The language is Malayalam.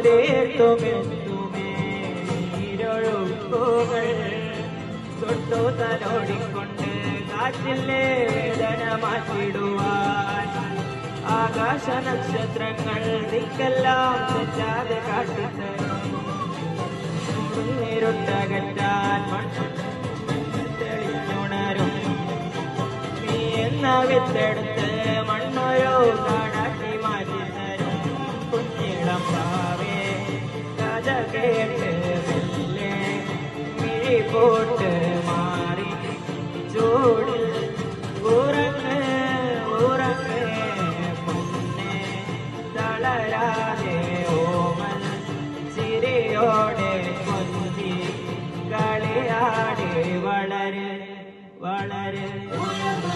തീർത്തുമെത്തുമേ നീരൊഴുക്കുകൾ തൊട്ടു തലോടിക്കൊണ്ട് കാറ്റിലെ വേദന മാറ്റിടുവാൻ ആകാശ നക്ഷത്രങ്ങൾ ദിക്കെല്ലാം തെറ്റാതെ കാട്ടിത്തരും നേരുട്ടകറ്റാൻ തെളിഞ്ഞുണരും നീ എന്ന വിത്തെടുത്ത് മണ്ണോരോ കാടാക്കി മാറ്റി തരും കുഞ്ഞിളം പാവേ കഥ കേട്ട് മെല്ലെ മിഴി പോട്ട് മാറി ചൂട്